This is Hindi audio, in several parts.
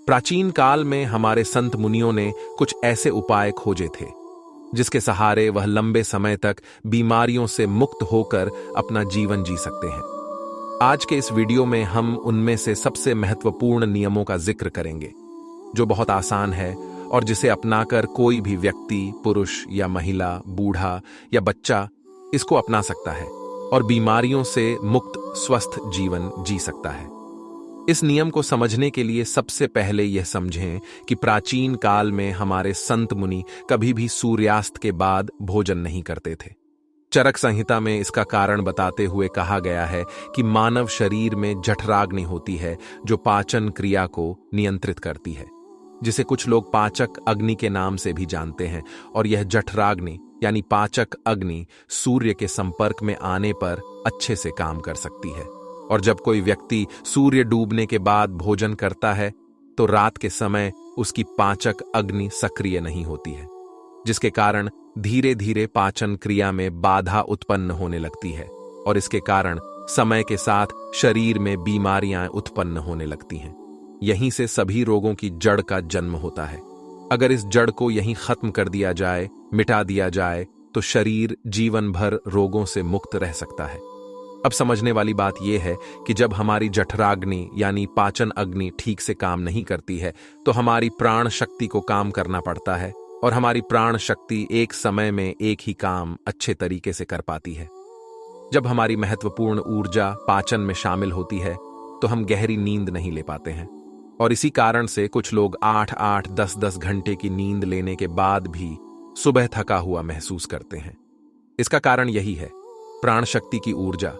प्राचीन काल में हमारे संत मुनियों ने कुछ ऐसे उपाय खोजे थे जिसके सहारे वह लंबे समय तक बीमारियों से मुक्त होकर अपना जीवन जी सकते हैं। आज के इस वीडियो में हम उनमें से सबसे महत्वपूर्ण नियमों का जिक्र करेंगे, जो बहुत आसान है और जिसे अपनाकर कोई भी व्यक्ति, पुरुष या महिला, बूढ़ा या बच्चा इसको अपना सकता है और बीमारियों से मुक्त स्वस्थ जीवन जी सकता है। इस नियम को समझने के लिए सबसे पहले यह समझें कि प्राचीन काल में हमारे संत मुनि कभी भी सूर्यास्त के बाद भोजन नहीं करते थे। चरक संहिता में इसका कारण बताते हुए कहा गया है कि मानव शरीर में जठराग्नि होती है जो पाचन क्रिया को नियंत्रित करती है, जिसे कुछ लोग पाचक अग्नि के नाम से भी जानते हैं। और यह जठराग्नि यानी पाचक अग्नि सूर्य के संपर्क में आने पर अच्छे से काम कर सकती है। और जब कोई व्यक्ति सूर्य डूबने के बाद भोजन करता है तो रात के समय उसकी पाचक अग्नि सक्रिय नहीं होती है, जिसके कारण धीरे धीरे पाचन क्रिया में बाधा उत्पन्न होने लगती है और इसके कारण समय के साथ शरीर में बीमारियां उत्पन्न होने लगती हैं। यहीं से सभी रोगों की जड़ का जन्म होता है। अगर इस जड़ को यहीं खत्म कर दिया जाए, मिटा दिया जाए, तो शरीर जीवन भर रोगों से मुक्त रह सकता है। अब समझने वाली बात यह है कि जब हमारी जठराग्नि यानी पाचन अग्नि ठीक से काम नहीं करती है तो हमारी प्राण शक्ति को काम करना पड़ता है और हमारी प्राण शक्ति एक समय में एक ही काम अच्छे तरीके से कर पाती है। जब हमारी महत्वपूर्ण ऊर्जा पाचन में शामिल होती है तो हम गहरी नींद नहीं ले पाते हैं और इसी कारण से कुछ लोग 8-8, 10-10 घंटे की नींद लेने के बाद भी सुबह थका हुआ महसूस करते हैं। इसका कारण यही है, प्राण शक्ति की ऊर्जा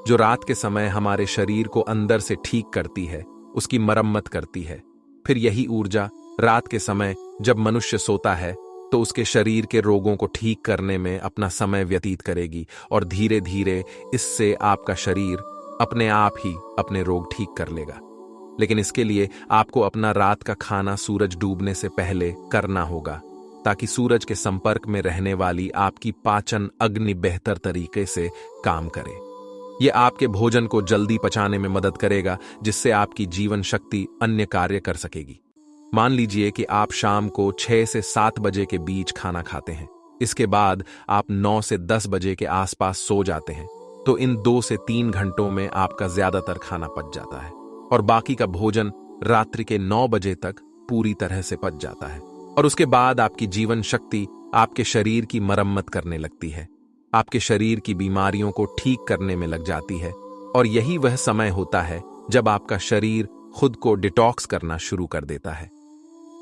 जो रात के समय हमारे शरीर को अंदर से ठीक करती है, उसकी मरम्मत करती है। फिर यही ऊर्जा रात के समय जब मनुष्य सोता है तो उसके शरीर के रोगों को ठीक करने में अपना समय व्यतीत करेगी और धीरे धीरे इससे आपका शरीर अपने आप ही अपने रोग ठीक कर लेगा। लेकिन इसके लिए आपको अपना रात का खाना सूरज डूबने से पहले करना होगा, ताकि सूरज के संपर्क में रहने वाली आपकी पाचन अग्नि बेहतर तरीके से काम करे। यह आपके भोजन को जल्दी पचाने में मदद करेगा, जिससे आपकी जीवन शक्ति अन्य कार्य कर सकेगी। मान लीजिए कि आप शाम को 6 से 7 बजे के बीच खाना खाते हैं। इसके बाद आप 9 से 10 बजे के आसपास सो जाते हैं, तो इन 2 से 3 घंटों में आपका ज्यादातर खाना पच जाता है और बाकी का भोजन रात्रि के 9 बजे तक पूरी तरह से पच जाता है। और उसके बाद आपकी जीवन शक्ति आपके शरीर की मरम्मत करने लगती है, आपके शरीर की बीमारियों को ठीक करने में लग जाती है। और यही वह समय होता है जब आपका शरीर खुद को डिटॉक्स करना शुरू कर देता है।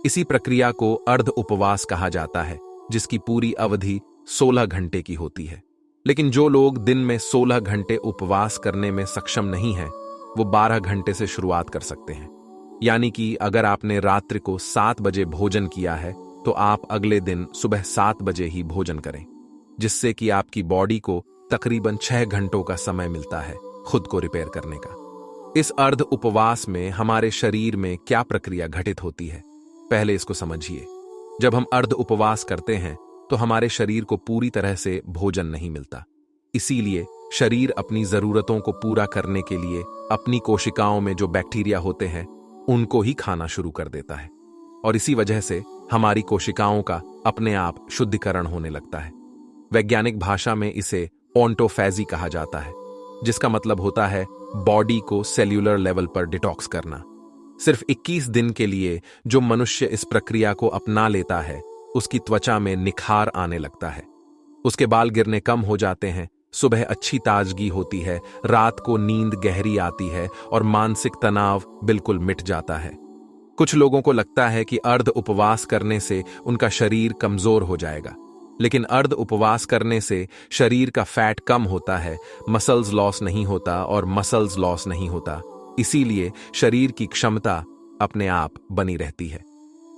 इसी प्रक्रिया को अर्ध उपवास कहा जाता है, जिसकी पूरी अवधि 16 घंटे की होती है। लेकिन जो लोग दिन में 16 घंटे उपवास करने में सक्षम नहीं हैं, वो 12 घंटे से शुरुआत कर सकते हैं। यानी कि अगर आपने रात्रि को 7 बजे भोजन किया है तो आप अगले दिन सुबह 7 बजे ही भोजन करें, जिससे कि आपकी बॉडी को तकरीबन 6 घंटों का समय मिलता है खुद को रिपेयर करने का। इस अर्ध उपवास में हमारे शरीर में क्या प्रक्रिया घटित होती है, पहले इसको समझिए। जब हम अर्ध उपवास करते हैं तो हमारे शरीर को पूरी तरह से भोजन नहीं मिलता, इसीलिए शरीर अपनी जरूरतों को पूरा करने के लिए अपनी कोशिकाओं में जो बैक्टीरिया होते हैं उनको ही खाना शुरू कर देता है और इसी वजह से हमारी कोशिकाओं का अपने आप शुद्धिकरण होने लगता है। वैज्ञानिक भाषा में इसे ऑन्टोफैजी कहा जाता है, जिसका मतलब होता है बॉडी को सेल्यूलर लेवल पर डिटॉक्स करना। सिर्फ 21 दिन के लिए जो मनुष्य इस प्रक्रिया को अपना लेता है, उसकी त्वचा में निखार आने लगता है, उसके बाल गिरने कम हो जाते हैं, सुबह अच्छी ताजगी होती है, रात को नींद गहरी आती है और मानसिक तनाव बिल्कुल मिट जाता है। कुछ लोगों को लगता है कि अर्ध उपवास करने से उनका शरीर कमजोर हो जाएगा, लेकिन अर्ध उपवास करने से शरीर का फैट कम होता है, मसल्स लॉस नहीं होता और मसल्स लॉस नहीं होता, इसीलिए शरीर की क्षमता अपने आप बनी रहती है।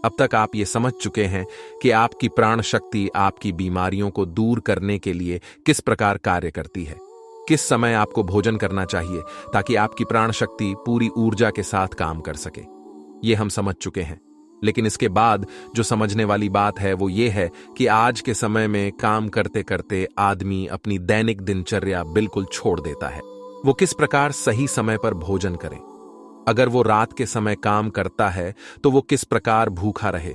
अब तक आप ये समझ चुके हैं कि आपकी प्राण शक्ति आपकी बीमारियों को दूर करने के लिए किस प्रकार कार्य करती है, किस समय आपको भोजन करना चाहिए ताकि आपकी प्राण शक्ति पूरी ऊर्जा के साथ काम कर सके। ये हम समझ चुके हैं, लेकिन इसके बाद जो समझने वाली बात है वो ये है कि आज के समय में काम करते करते आदमी अपनी दैनिक दिनचर्या बिल्कुल छोड़ देता है। वो किस प्रकार सही समय पर भोजन करें। अगर वो रात के समय काम करता है तो वो किस प्रकार भूखा रहे,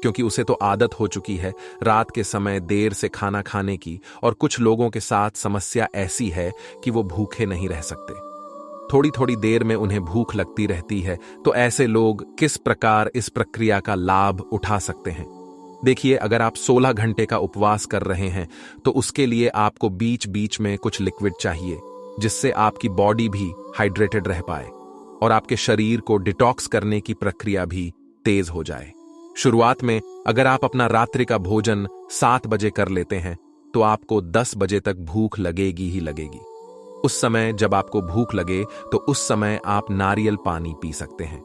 क्योंकि उसे तो आदत हो चुकी है रात के समय देर से खाना खाने की। और कुछ लोगों के साथ समस्या ऐसी है कि वो भूखे नहीं रह सकते, थोड़ी थोड़ी देर में उन्हें भूख लगती रहती है। तो ऐसे लोग किस प्रकार इस प्रक्रिया का लाभ उठा सकते हैं? देखिए, अगर आप 16 घंटे का उपवास कर रहे हैं तो उसके लिए आपको बीच बीच में कुछ लिक्विड चाहिए, जिससे आपकी बॉडी भी हाइड्रेटेड रह पाए और आपके शरीर को डिटॉक्स करने की प्रक्रिया भी तेज हो जाए। शुरुआत में अगर आप अपना रात्रि का भोजन 7 बजे कर लेते हैं तो आपको 10 बजे तक भूख लगेगी ही लगेगी। उस समय जब आपको भूख लगे तो उस समय आप नारियल पानी पी सकते हैं।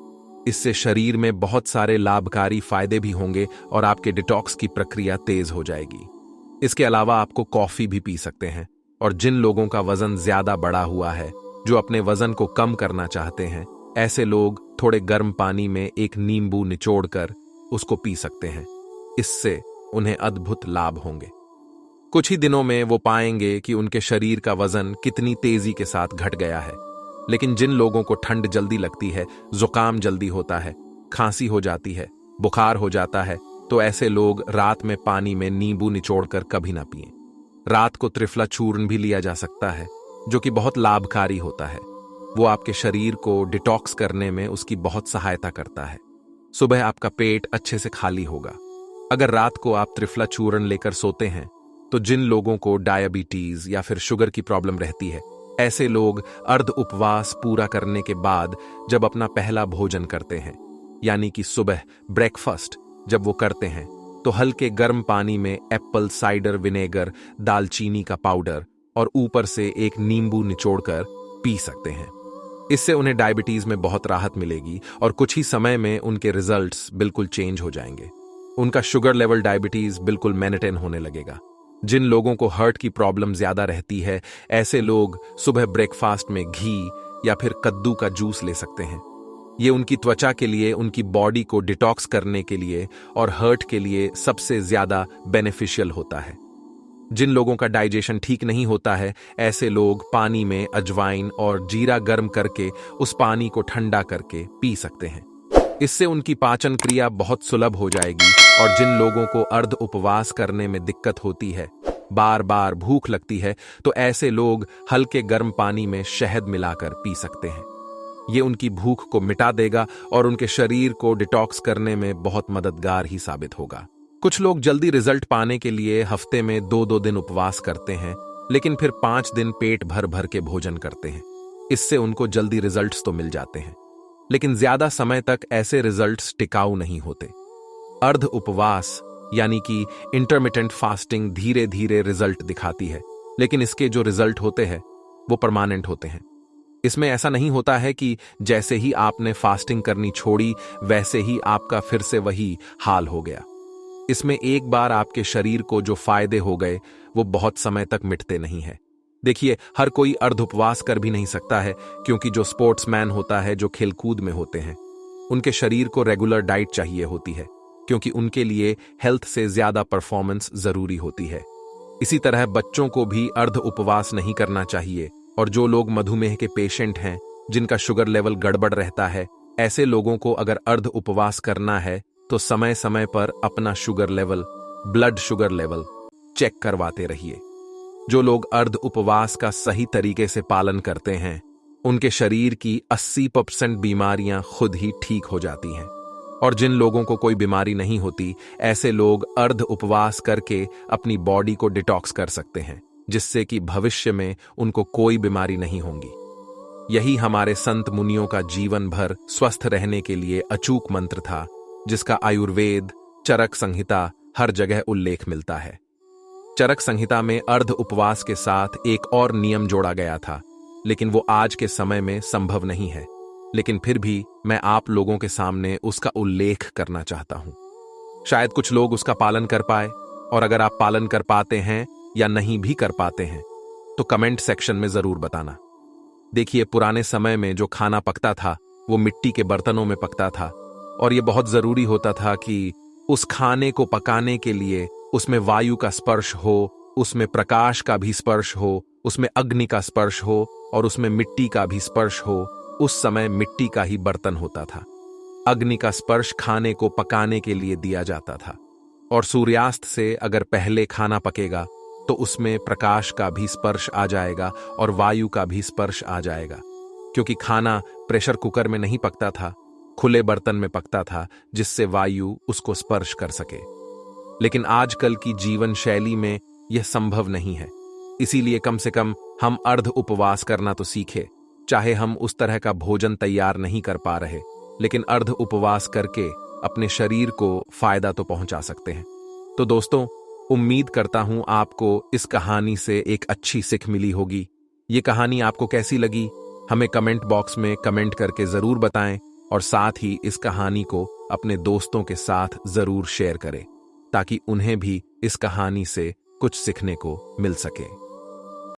इससे शरीर में बहुत सारे लाभकारी फायदे भी होंगे और आपके डिटॉक्स की प्रक्रिया तेज हो जाएगी। इसके अलावा आपको कॉफी भी पी सकते हैं। और जिन लोगों का वजन ज्यादा बढ़ा हुआ है, जो अपने वजन को कम करना चाहते हैं, ऐसे लोग थोड़े गर्म पानी में एक नींबू निचोड़कर उसको पी सकते हैं। इससे उन्हें अद्भुत लाभ होंगे। कुछ ही दिनों में वो पाएंगे कि उनके शरीर का वजन कितनी तेजी के साथ घट गया है। लेकिन जिन लोगों को ठंड जल्दी लगती है, जुकाम जल्दी होता है, खांसी हो जाती है, बुखार हो जाता है, तो ऐसे लोग रात में पानी में नींबू निचोड़कर कभी ना पिएं। रात को त्रिफला चूर्ण भी लिया जा सकता है, जो कि बहुत लाभकारी होता है। वो आपके शरीर को डिटॉक्स करने में उसकी बहुत सहायता करता है। सुबह आपका पेट अच्छे से खाली होगा। अगर रात को आप त्रिफला चूर्ण लेकर सोते हैं तो जिन लोगों को डायबिटीज या फिर शुगर की प्रॉब्लम रहती है, ऐसे लोग अर्ध उपवास पूरा करने के बाद जब अपना पहला भोजन करते हैं, यानी कि सुबह ब्रेकफास्ट जब वो करते हैं, तो हल्के गर्म पानी में एप्पल साइडर विनेगर, दालचीनी का पाउडर और ऊपर से एक नींबू निचोड़कर पी सकते हैं। इससे उन्हें डायबिटीज में बहुत राहत मिलेगी और कुछ ही समय में उनके रिजल्ट्स बिल्कुल चेंज हो जाएंगे। उनका शुगर लेवल डायबिटीज बिल्कुल मेंटेन होने लगेगा। जिन लोगों को हार्ट की प्रॉब्लम ज्यादा रहती है, ऐसे लोग सुबह ब्रेकफास्ट में घी या फिर कद्दू का जूस ले सकते हैं। ये उनकी त्वचा के लिए, उनकी बॉडी को डिटॉक्स करने के लिए और हार्ट के लिए सबसे ज्यादा बेनिफिशियल होता है। जिन लोगों का डाइजेशन ठीक नहीं होता है, ऐसे लोग पानी में अजवाइन और जीरा गर्म करके उस पानी को ठंडा करके पी सकते हैं। इससे उनकी पाचन क्रिया बहुत सुलभ हो जाएगी। और जिन लोगों को अर्ध उपवास करने में दिक्कत होती है, बार बार भूख लगती है, तो ऐसे लोग हल्के गर्म पानी में शहद मिलाकर पी सकते हैं। ये उनकी भूख को मिटा देगा और उनके शरीर को डिटॉक्स करने में बहुत मददगार ही साबित होगा। कुछ लोग जल्दी रिजल्ट पाने के लिए हफ्ते में 2-2 दिन उपवास करते हैं, लेकिन फिर 5 दिन पेट भर भर के भोजन करते हैं। इससे उनको जल्दी रिजल्ट्स तो मिल जाते हैं, लेकिन ज्यादा समय तक ऐसे रिजल्ट्स टिकाऊ नहीं होते। अर्ध उपवास यानी कि इंटरमिटेंट फास्टिंग धीरे धीरे रिजल्ट दिखाती है, लेकिन इसके जो रिजल्ट होते हैं वो परमानेंट होते हैं। इसमें ऐसा नहीं होता है कि जैसे ही आपने फास्टिंग करनी छोड़ी वैसे ही आपका फिर से वही हाल हो गया। इसमें एक बार आपके शरीर को जो फायदे हो गए वो बहुत समय तक मिटते नहीं है। देखिए, हर कोई अर्ध उपवास कर भी नहीं सकता है, क्योंकि जो स्पोर्ट्समैन होता है, जो खेलकूद में होते हैं, उनके शरीर को रेगुलर डाइट चाहिए होती है, क्योंकि उनके लिए हेल्थ से ज्यादा परफॉर्मेंस जरूरी होती है। इसी तरह बच्चों को भी अर्ध उपवास नहीं करना चाहिए। और जो लोग मधुमेह के पेशेंट हैं, जिनका शुगर लेवल गड़बड़ रहता है, ऐसे लोगों को अगर अर्ध उपवास करना है तो समय समय पर अपना sugar level, blood sugar level check करवाते रहिए। जो लोग अर्ध उपवास का सही तरीके से पालन करते हैं, उनके शरीर की 80% बीमारियां खुद ही ठीक हो जाती हैं। और जिन लोगों को कोई बीमारी नहीं होती, ऐसे लोग अर्ध उपवास करके अपनी बॉडी को डिटॉक्स कर सकते हैं, जिससे कि भविष्य में उनको कोई बीमारी नहीं होंगी। यही हमारे संत मुनियों का जीवन भर स्वस्थ रहने के लिए अचूक मंत्र था, जिसका आयुर्वेद, चरक संहिता हर जगह उल्लेख मिलता है। चरक संहिता में अर्ध उपवास के साथ एक और नियम जोड़ा गया था, लेकिन वो आज के समय में संभव नहीं है। लेकिन फिर भी मैं आप लोगों के सामने उसका उल्लेख करना चाहता हूं। शायद कुछ लोग उसका पालन कर पाए, और अगर आप पालन कर पाते हैं या नहीं भी कर पाते हैं तो कमेंट सेक्शन में जरूर बताना। देखिए, पुराने समय में जो खाना पकता था वो मिट्टी के बर्तनों में पकता था, और ये बहुत जरूरी होता था कि उस खाने को पकाने के लिए उसमें वायु का स्पर्श हो, उसमें प्रकाश का भी स्पर्श हो, उसमें अग्नि का स्पर्श हो और उसमें मिट्टी का भी स्पर्श हो। उस समय मिट्टी का ही बर्तन होता था। अग्नि का स्पर्श खाने को पकाने के लिए दिया जाता था, और सूर्यास्त से अगर पहले खाना पकेगा तो उसमें प्रकाश का भी स्पर्श आ जाएगा और वायु का भी स्पर्श आ जाएगा, क्योंकि खाना प्रेशर कुकर में नहीं पकता था, खुले बर्तन में पकता था, जिससे वायु उसको स्पर्श कर सके। लेकिन आजकल की जीवन शैली में यह संभव नहीं है। इसीलिए कम से कम हम अर्ध उपवास करना तो सीखे। चाहे हम उस तरह का भोजन तैयार नहीं कर पा रहे, लेकिन अर्ध उपवास करके अपने शरीर को फायदा तो पहुंचा सकते हैं। तो दोस्तों, उम्मीद करता हूं आपको इस कहानी से एक अच्छी सीख मिली होगी। ये कहानी आपको कैसी लगी हमें कमेंट बॉक्स में कमेंट करके जरूर बताएं, और साथ ही इस कहानी को अपने दोस्तों के साथ जरूर शेयर करें, ताकि उन्हें भी इस कहानी से कुछ सीखने को मिल सके।